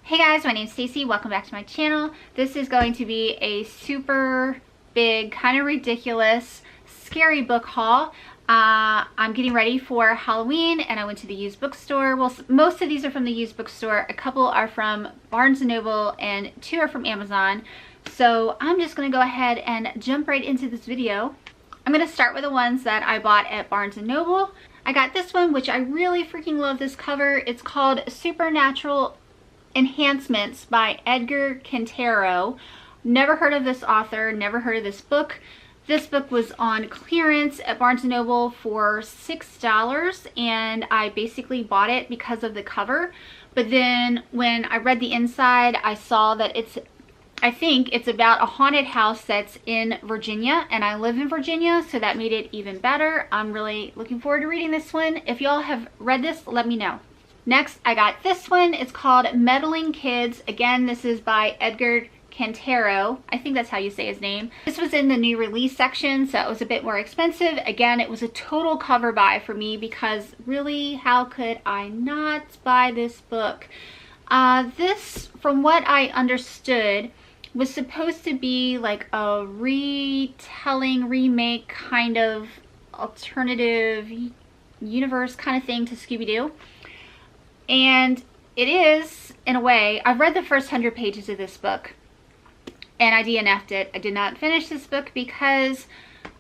Hey guys, my name's Stacy. Welcome back to my channel. This is going to be a super big, kind of ridiculous, scary book haul. I'm getting ready for Halloween and I went to the used bookstore. Well, most of these are from the used bookstore. A couple are from Barnes & Noble and 2 are from Amazon. So I'm just going to go ahead and jump right into this video. I'm going to start with the ones that I bought at Barnes & Noble. I got this one, which I really freaking love this cover. It's called Supernatural Enhancements by Edgar Cantero. Never heard of this author, never heard of this book. This book was on clearance at Barnes & Noble for $6 and I basically bought it because of the cover. But then when I read the inside, I saw that I think it's about a haunted house that's in Virginia, and I live in Virginia, so that made it even better. I'm really looking forward to reading this one. If y'all have read this, let me know. Next, I got this one. It's called Meddling Kids. Again, this is by Edgar Cantero. I think that's how you say his name. This was in the new release section, so it was a bit more expensive. Again, it was a total cover buy for me because really, how could I not buy this book? This, from what I understood, was supposed to be like a retelling, remake, kind of alternative universe kind of thing to Scooby-Doo. And it is, in a way. I've read the first 100 pages of this book and I DNF'd it. I did not finish this book because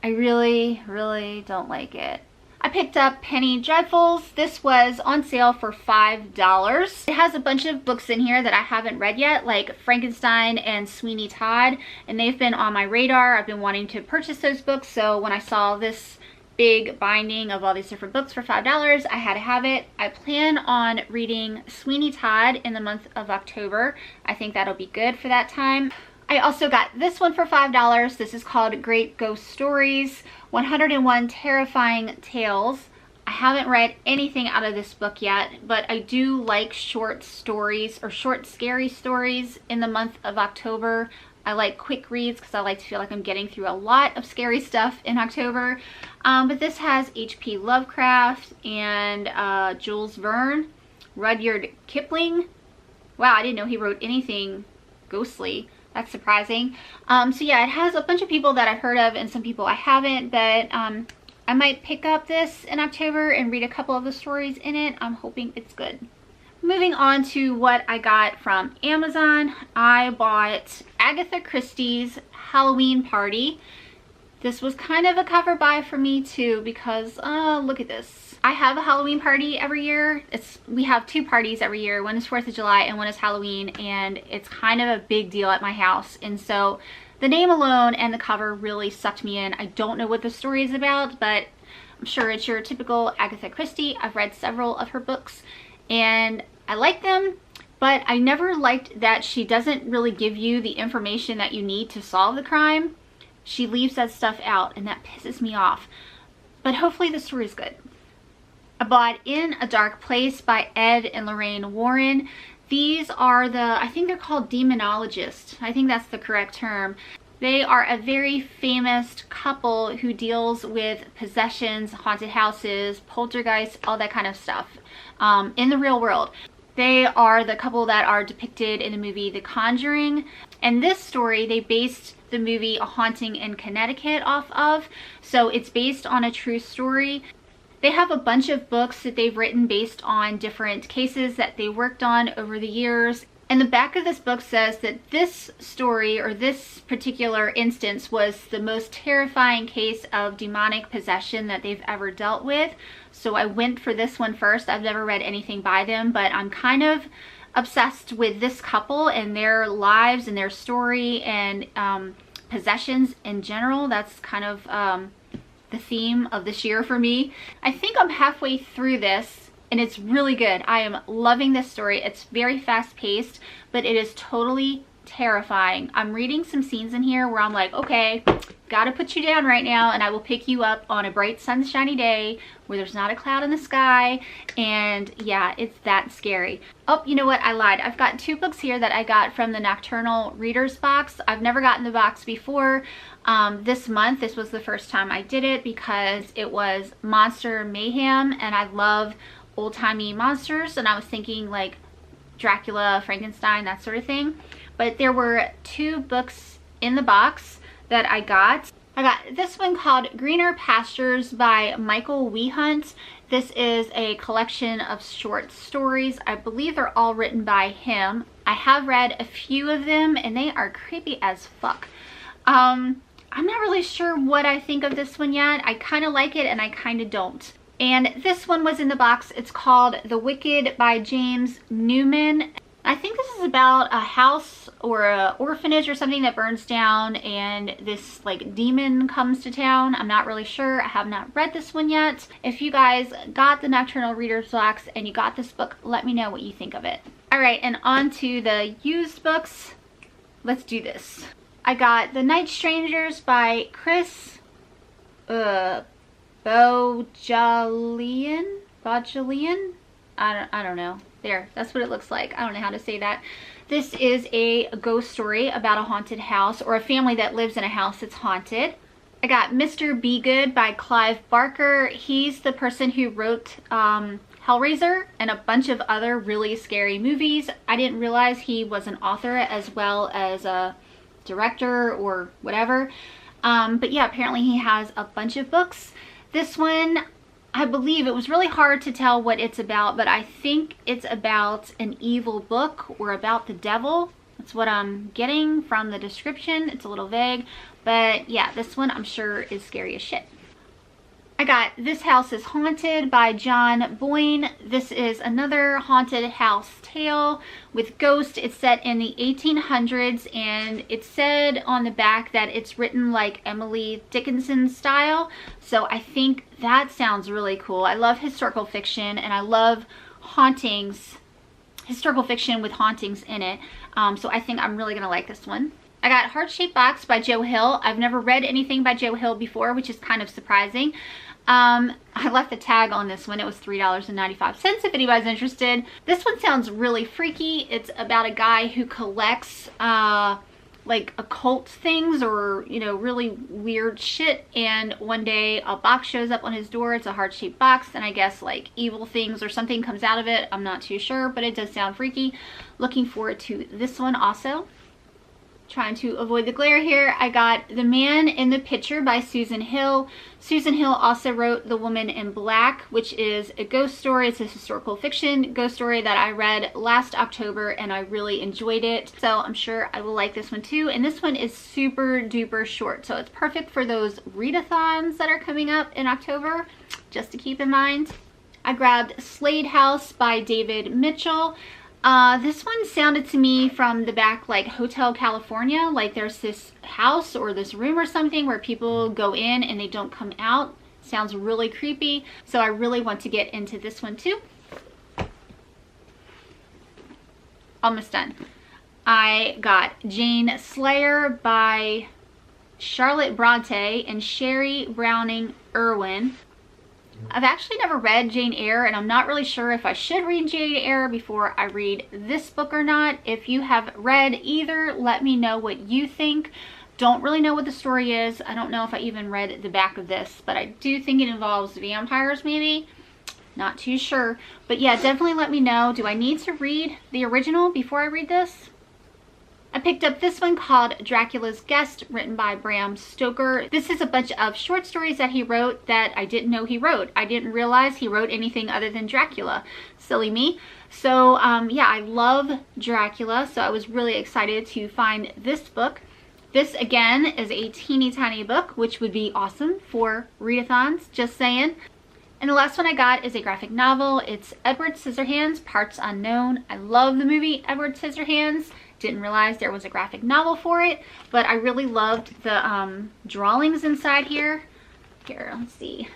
I really don't like it. I picked up Penny Dreadfuls. This was on sale for $5. It has a bunch of books in here that I haven't read yet, like Frankenstein and Sweeney Todd, and they've been on my radar. I've been wanting to purchase those books, so when I saw this big binding of all these different books for $5, I had to have it. I plan on reading Sweeney Todd in the month of October. I think that'll be good for that time. I also got this one for $5. This is called Great Ghost Stories, 101 Terrifying Tales. I haven't read anything out of this book yet, but I do like short stories or short scary stories in the month of October. I like quick reads because I like to feel like I'm getting through a lot of scary stuff in October. But this has H.P. Lovecraft and Jules Verne, Rudyard Kipling. Wow, I didn't know he wrote anything ghostly. That's surprising. So yeah, it has a bunch of people that I've heard of and some people I haven't, but I might pick up this in October and read a couple of the stories in it. I'm hoping it's good. Moving on to what I got from Amazon, I bought Agatha Christie's Halloween Party. This was kind of a cover buy for me too because, look at this. I have a Halloween party every year. We have 2 parties every year. One is 4th of July and one is Halloween, and it's kind of a big deal at my house. And so the name alone and the cover really sucked me in. I don't know what the story is about, but I'm sure it's your typical Agatha Christie. I've read several of her books and I like them, but I never liked that she doesn't really give you the information that you need to solve the crime. She leaves that stuff out and that pisses me off. But hopefully the story is good. I bought In a Dark Place by Ed and Lorraine Warren. These are I think they're called demonologists. I think that's the correct term. They are a very famous couple who deals with possessions, haunted houses, poltergeists, all that kind of stuff in the real world. They are the couple that are depicted in the movie The Conjuring. And this story, they based the movie A Haunting in Connecticut off of. So it's based on a true story. They have a bunch of books that they've written based on different cases that they worked on over the years. And the back of this book says that this story, or this particular instance, was the most terrifying case of demonic possession that they've ever dealt with. So I went for this one first. I've never read anything by them, but I'm kind of obsessed with this couple and their lives and their story and possessions in general. That's kind of the theme of this year for me. I think I'm halfway through this and it's really good. I am loving this story. It's very fast paced, but it is totally terrifying. I'm reading some scenes in here where I'm like, okay, gotta put you down right now and I will pick you up on a bright sunshiny day where there's not a cloud in the sky. And yeah, it's that scary. Oh, you know what? I lied. I've got 2 books here that I got from the Nocturnal Readers box. I've never gotten the box before. This month, this was the first time I did it because it was Monster Mayhem and I love old-timey monsters, and I was thinking like Dracula, Frankenstein, that sort of thing. But there were 2 books in the box that I got. I got this one called Greener Pastures by Michael Wehunt. This is a collection of short stories. I believe they're all written by him. I have read a few of them and they are creepy as fuck. I'm not really sure what I think of this one yet. I kind of like it and I kind of don't. And this one was in the box. It's called The Wicked by James Newman. I think this is about a house or an orphanage or something that burns down and this like demon comes to town. I'm not really sure. I have not read this one yet. If you guys got the Nocturnal Readers box and you got this book, let me know what you think of it. All right, and on to the used books. Let's do this. I got The Night Strangers by Chris Bojalian? I don't know. There, that's what it looks like. I don't know how to say that. This is a ghost story about a haunted house, or a family that lives in a house that's haunted. I got Mr. Be Good by Clive Barker. He's the person who wrote Hellraiser and a bunch of other really scary movies. I didn't realize he was an author as well as a director or whatever. But yeah, apparently he has a bunch of books. This one, I believe it was really hard to tell what it's about, but I think it's about an evil book or about the devil. That's what I'm getting from the description. It's a little vague, but yeah, this one I'm sure is scary as shit. I got This House is Haunted by John Boyne. This is another haunted house tale with ghosts. It's set in the 1800s and it said on the back that it's written like Emily Dickinson style. So I think that sounds really cool. I love historical fiction and I love hauntings, historical fiction with hauntings in it. So I think I'm really gonna like this one. I got Heart Shaped Box by Joe Hill. I've never read anything by Joe Hill before, which is kind of surprising. I left the tag on this one. It was $3.95 if anybody's interested. This one sounds really freaky. It's about a guy who collects like occult things or, you know, really weird shit, and one day a box shows up on his door. It's a heart-shaped box and I guess like evil things or something comes out of it. I'm not too sure, but it does sound freaky. Looking forward to this one also. Trying to avoid the glare here. I got The Man in the Picture by Susan Hill. Susan Hill also wrote The Woman in Black, which is a ghost story. It's a historical fiction ghost story that I read last October and I really enjoyed it. So I'm sure I will like this one too. And this one is super duper short. So it's perfect for those readathons that are coming up in October, just to keep in mind. I grabbed Slade House by David Mitchell. This one sounded to me from the back like Hotel California, like there's this house or this room or something where people go in and they don't come out. Sounds really creepy, so I really want to get into this one too. Almost done. I got Jane Slayer by Charlotte Bronte and Sherry Browning Irwin. I've actually never read Jane Eyre and I'm not really sure if I should read Jane Eyre before I read this book or not. If you have read either, let me know what you think. Don't really know what the story is. I don't know if I even read the back of this, but I do think it involves vampires maybe. Not too sure. But yeah, definitely let me know. Do I need to read the original before I read this? I picked up this one called Dracula's Guest, written by Bram Stoker. This is a bunch of short stories that he wrote that I didn't know he wrote. I didn't realize he wrote anything other than Dracula. Silly me. So yeah, I love Dracula, so I was really excited to find this book. This again is a teeny tiny book, which would be awesome for readathons, just saying. And the last one I got is a graphic novel. It's Edward Scissorhands, Parts Unknown. I love the movie Edward Scissorhands. Didn't realize there was a graphic novel for it, but I really loved the drawings inside here. Here, let's see.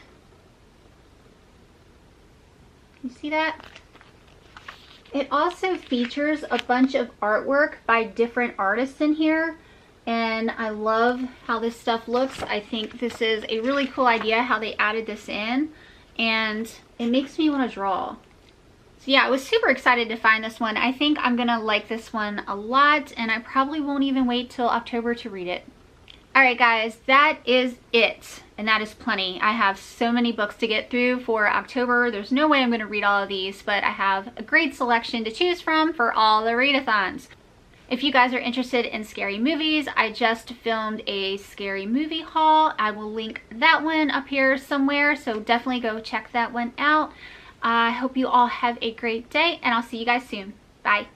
Can you see that? It also features a bunch of artwork by different artists in here, and I love how this stuff looks. I think this is a really cool idea how they added this in, and it makes me want to draw. So yeah, I was super excited to find this one. I think I'm gonna like this one a lot, and I probably won't even wait till October to read it. All right, guys, that is it. And that is plenty. I have so many books to get through for October. There's no way I'm going to read all of these, but I have a great selection to choose from for all the readathons. If you guys are interested in scary movies, I just filmed a scary movie haul. I will link that one up here somewhere, so definitely go check that one out. I hope you all have a great day, and I'll see you guys soon. Bye.